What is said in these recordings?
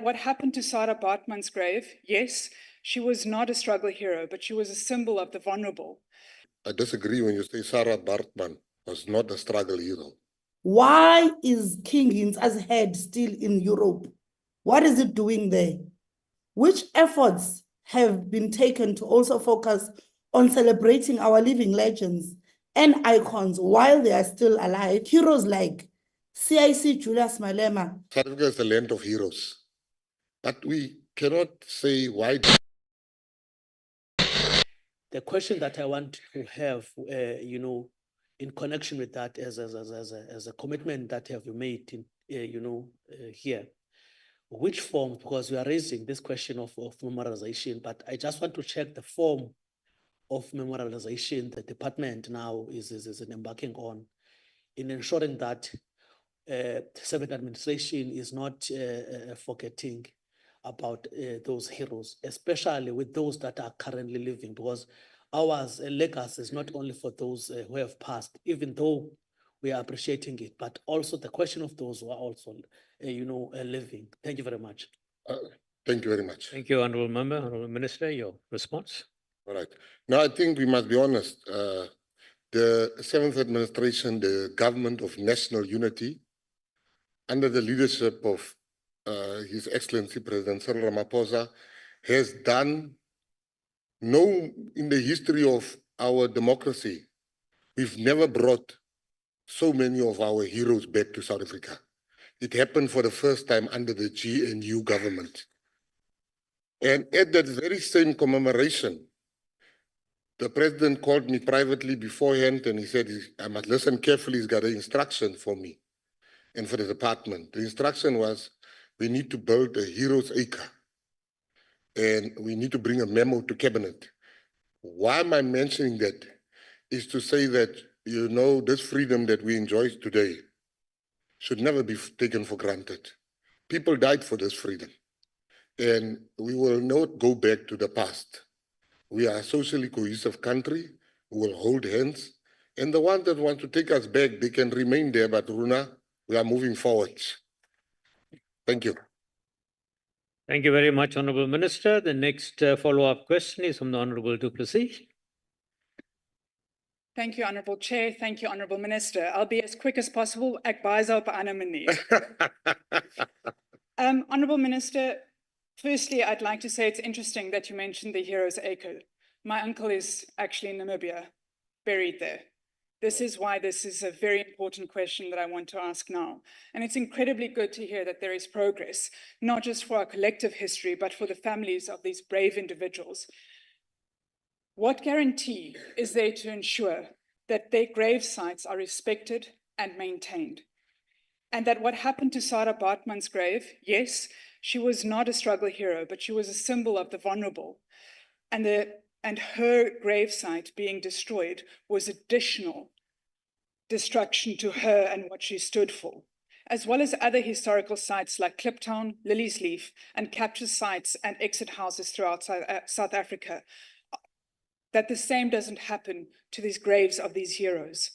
What happened to Sara Baartman's grave? Yes, she was not a struggle hero, but she was a symbol of the vulnerable. I disagree when you say Sara Baartman was not a struggle hero. Why is King Hintsa's head still in Europe? What is it doing there? Which efforts have been taken to also focus on celebrating our living legends and icons while they are still alive? Heroes like CIC Julius Malema. South Africa is the land of heroes. But we cannot say why. The question that I want to have, in connection with that as a commitment that have you made in, here, which form, because we are raising this question of memorialization, but I just want to check the form of memorialization the department now is embarking on in ensuring that Seventh Administration is not forgetting about those heroes, especially with those that are currently living, because ours legacy is not only for those who have passed, even though we are appreciating it, but also the question of those who are also, living. Thank you very much. Thank you very much. Thank you, Honourable Member. Honourable Minister, your response. All right. Now, I think we must be honest. The Seventh Administration, the government of national unity, under the leadership of His Excellency President Cyril Ramaphosa, has done in the history of our democracy, we've never brought so many of our heroes back to South Africa. It happened for the first time under the GNU government. And at that very same commemoration, the president called me privately beforehand and he said, I must listen carefully, he's got an instruction for me and for the department. The instruction was, we need to build a hero's acre and we need to bring a memo to cabinet. Why am I mentioning that? Is to say that, this freedom that we enjoy today should never be taken for granted. People died for this freedom. And we will not go back to the past. We are a socially cohesive country. We will hold hands. And the ones that want to take us back, they can remain there. But Runa, we are moving forward. Thank you. Thank you very much, Honourable Minister. The next follow-up question is from the Honourable du Plessis. Thank you, Honourable Chair. Thank you, Honourable Minister. I'll be as quick as possible. Honourable Minister, firstly, I'd like to say it's interesting that you mentioned the Heroes Acre. My uncle is actually in Namibia, buried there. This is why this is a very important question that I want to ask now. And it's incredibly good to hear that there is progress, not just for our collective history, but for the families of these brave individuals. What guarantee is there to ensure that their grave sites are respected and maintained? And that what happened to Sara Baartman's grave, yes, she was not a struggle hero, but she was a symbol of the vulnerable. And her gravesite being destroyed was additional destruction to her and what she stood for, as well as other historical sites like Kliptown, Lily's Leaf, and capture sites and exit houses throughout South Africa, that the same doesn't happen to these graves of these heroes.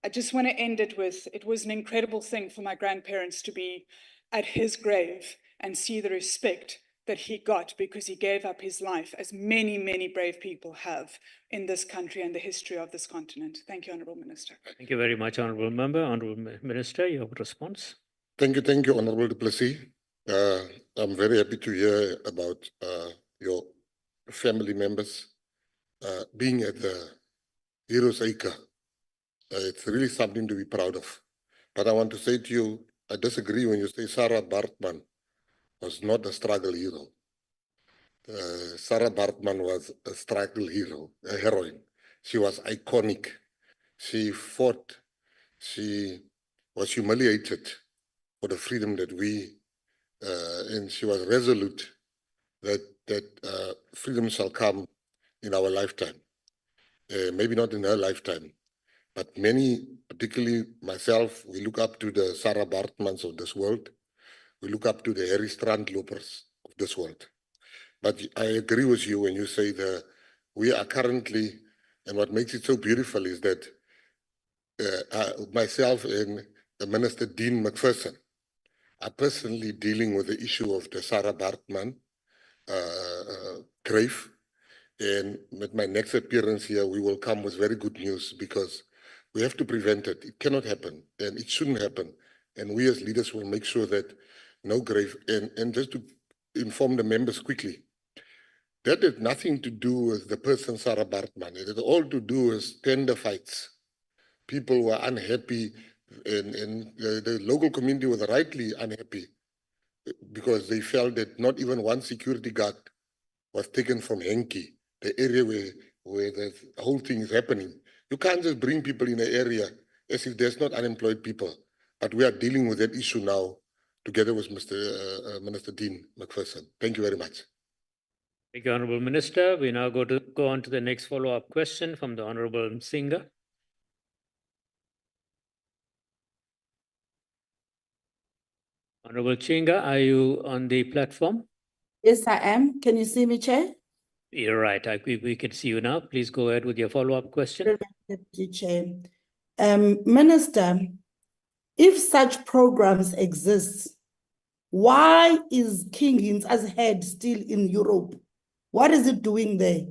I just want to end it with, it was an incredible thing for my grandparents to be at his grave and see the respect that he got because he gave up his life, as many, many brave people have in this country and the history of this continent. Thank you, Honourable Minister. Thank you very much, Honourable Member. Honourable Minister, your response. Thank you, Honourable du Plessis. I'm very happy to hear about your family members being at the Heroes Acre. It's really something to be proud of. But I want to say to you, I disagree when you say Sara Baartman was not a struggle hero. Sara Baartman was a struggle hero, a heroine. She was iconic. She fought. She was humiliated for the freedom that and she was resolute that freedom shall come in our lifetime. Maybe not in her lifetime, but many, particularly myself, we look up to the Sara Baartmans of this world. We look up to the Harry Strandlopers of this world. But I agree with you when you say that we are currently, and what makes it so beautiful is that myself and the Minister Dean McPherson, are personally dealing with the issue of the Sara Baartman grave. And with my next appearance here, we will come with very good news because we have to prevent it. It cannot happen and it shouldn't happen. And we as leaders will make sure that no grave, and just to inform the members quickly, that had nothing to do with the person Sara Baartman. It had all to do with tender fights. People were unhappy and the local community was rightly unhappy because they felt that not even one security guard was taken from Henki, the area where the whole thing is happening. You can't just bring people in an area as if there's not unemployed people. But we are dealing with that issue now together with Minister Dean McPherson. Thank you very much. Thank you, Honorable Minister. We now go on to the next follow-up question from the Honorable Msinga. Honorable Chinga, are you on the platform? Yes, I am. Can you see me, Chair? You're right. We can see you now. Please go ahead with your follow-up question. Deputy Chair. Minister, if such programs exist, why is King Hintsa's head still in Europe? What is it doing there?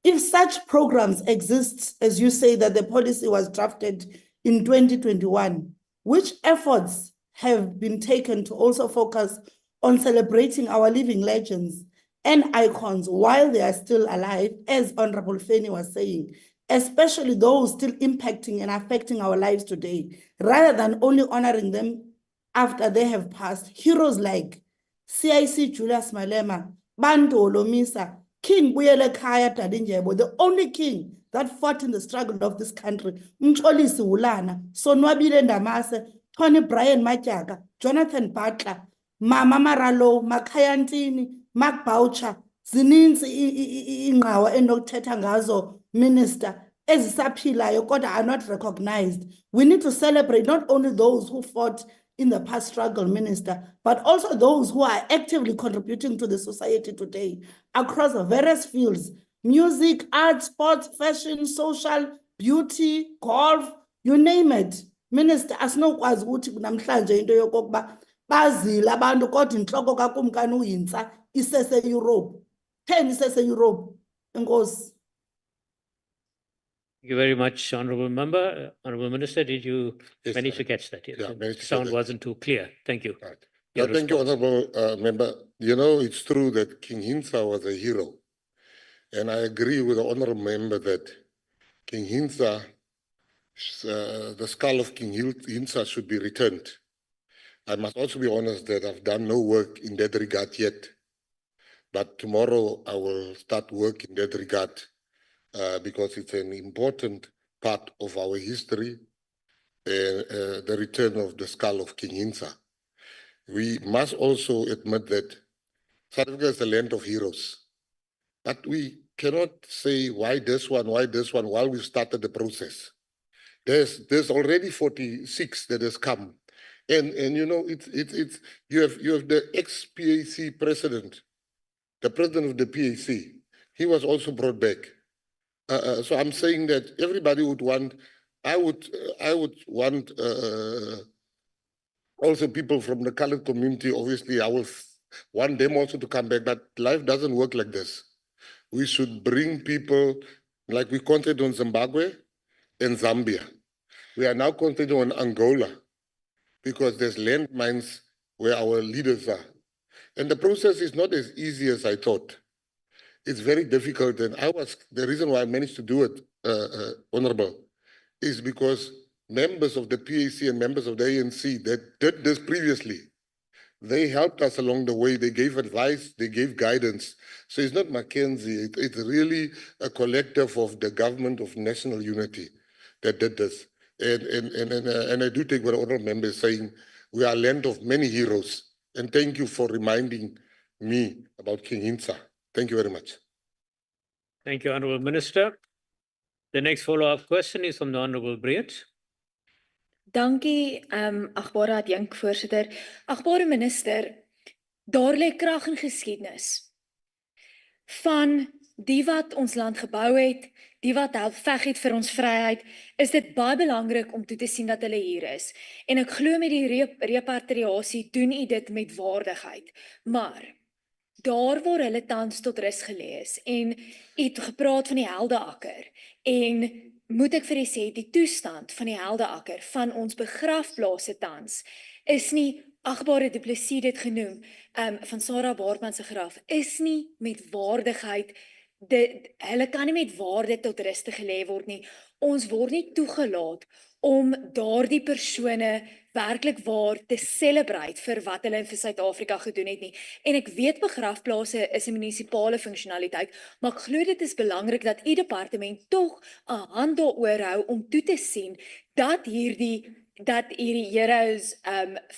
If such programs exist, as you say that the policy was drafted in 2021, which efforts have been taken to also focus on celebrating our living legends and icons while they are still alive, as Honorable Feni was saying, especially those still impacting and affecting our lives today, rather than only honoring them after they have passed? Heroes like CIC Julius Malema, Bantu Olomisa, King Buyele Khaya Dadinjebo, the only king that fought in the struggle of this country, Mxolisi Wulana, Sonwabile Ndamase, Tony Brian Matyaga, Jonathan Butler, Mama Maralo, Makayantini, Mark Boucher, zininzi ingqawa endokuthetha ngazo, Minister, ezisaphilayo kodwa are not recognized. We need to celebrate not only those who fought in the past struggle, Minister, but also those who are actively contributing to the society today across various fields: music, art, sports, fashion, social, beauty, golf, you name it. Minister, asinokwazi ukuthi namhlanje into yokokuba bazile abantu kodwa inhloko kakumkani uHintsa isese-Europe. Isese-Europe. Enkosi. Thank you very much, Honorable Member. Honorable Minister, did you Yes, manage sir. to catch that? Yes. Yeah, The managed to catch sound that. wasn't too clear. Thank you. Right. Your Thank you, response. Honorable Member. You know, it's true that King Hintsa was a hero. And I agree with the Honorable Member that King Hintsa, the skull of King Hintsa should be returned. I must also be honest that I've done no work in that regard yet. But tomorrow I will start work in that regard because it's an important part of our history, the return of the skull of King Hintsa. We must also admit that South Africa is the land of heroes. But we cannot say why this one while we started the process. There's already 46 that has come. And you know, you have the ex-PAC president, the president of the PAC. He was also brought back. So I'm saying that everybody would want, I would want also people from the colored community. Obviously, I will want them also to come back, but life doesn't work like this. We should bring people, like we concentrated on Zimbabwe and Zambia. We are now concentrating on Angola because there's landmines where our leaders are. And the process is not as easy as I thought. It's very difficult. And the reason why I managed to do it, Honorable, is because members of the PAC and members of the ANC that did this previously, they helped us along the way. They gave advice, they gave guidance. So it's not McKenzie, it's really a collective of the government of national unity that did this. And I do take what the honorable member is saying. We are a land of many heroes. And thank you for reminding me about King Hintsa. Thank you very much. Thank you, Honorable Minister. The next follow-up question is from the Honorable Breed. Dankie, agbare adjunk voorsitter. Agbare minister, daar lê krag in geskiedenis van die wat ons land gebou het, die wat help veg het vir ons vryheid, is dit baie belangrik om toe te sien dat hulle hier is. En ek glo met die repatriasie doen u dit met waardigheid. Maar daar waar hulle tans tot rus gelê is en u het gepraat van die Heldeakker en moet ek vir u sê die toestand van die Heldeakker van ons begrafplase tans is nie agbare Du Plessis dit genoem van Sara Baartman se graf is nie met waardigheid hulle kan nie met waarde tot ruste gelê word nie. Ons word nie toegelaat om daardie persone werklik waar te celebrate vir wat hulle vir Suid-Afrika gedoen het nie. En ek weet begrafplase is 'n munisipale funksionaliteit, maar ek glo dit is belangrik dat u departement tog 'n hand daaroor hou om toe te sien dat hierdie heroes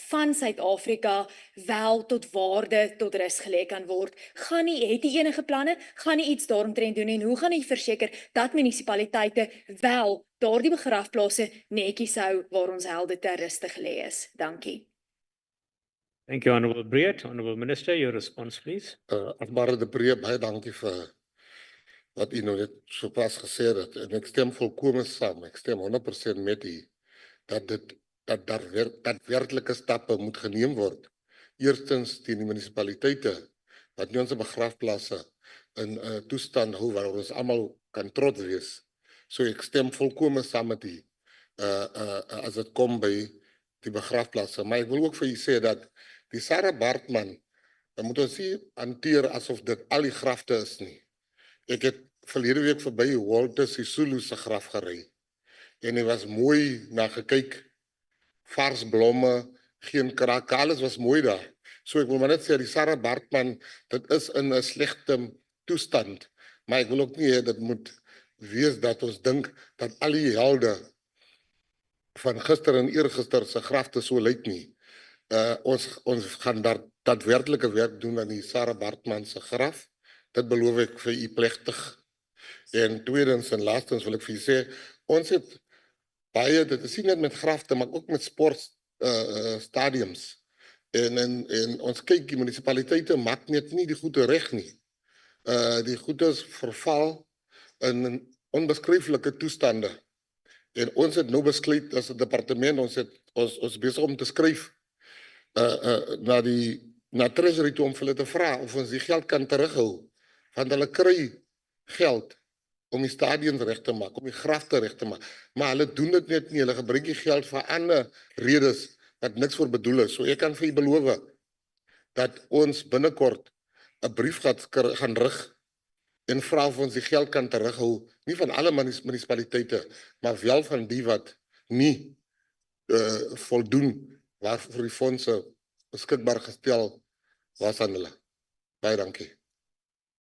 van Suid-Afrika wel tot waarde tot rus gelê kan word. Het u enige planne? Gaan u iets daaromtrent doen en hoe gaan u verseker dat munisipaliteite wel daardie begrafplase netjies hou waar ons helde ter ruste gelê is? Dankie. Thank you, Honourable Breed. Honourable Minister, your response, please. Agbare de Pre, baie dankie vir wat u nou net sopas gesê het. En ek stem volkome saam. Ek stem 100% met u dat daadwerklike stappe moet geneem word. Eerstens teen die munisipaliteite wat nie ons begrafplasse in toestand hou waar ons almal kan trots wees. So ek stem volkome saam met u as dit kom by die begrafplasse. Maar ek wil ook vir u sê dat die Sara Baartman, dan moet ons nie hanteer asof dit al die grafte is nie. Ek het verlede week verby Walter Sisulu se graf gery. En hy was mooi na gekyk, vars blomme, geen kraak, alles was mooi daar. So ek wil maar net sê, die Sara Baartman, dit is in 'n slegte toestand, maar ek wil ook nie hê dit moet wees dat ons dink dat al die helde van gister en eergister se grafte so lyk nie. Ons gaan daar daadwerklike werk doen aan die Sara Baartman se graf. Dit beloof ek vir u plegtig. En tweedens en laastens wil ek vir u sê, ons het baie, dit is nie net met grafte, maar ook met sportstadiums. En ons kyk, die munisipaliteite maak net nie die goede reg nie. Die goede verval in onbeskryflike toestande. En ons het nou besluit as 'n departement, ons besig om te skryf na Treasury toe om vir hulle te vra of ons die geld kan terughou. Want hulle kry geld om die stadions reg te maak, om die grafte reg te maak. Maar hulle doen dit net nie, hulle gebruik die geld vir ander redes wat niks voor bedoel is. So ek kan vir u beloof dat ons binnekort 'n brief gaan rig en vra of ons die geld kan terughou, nie van alle munisipaliteite, maar wel van die wat nie voldoen waarvoor die fondse beskikbaar gestel was aan hulle. Baie dankie.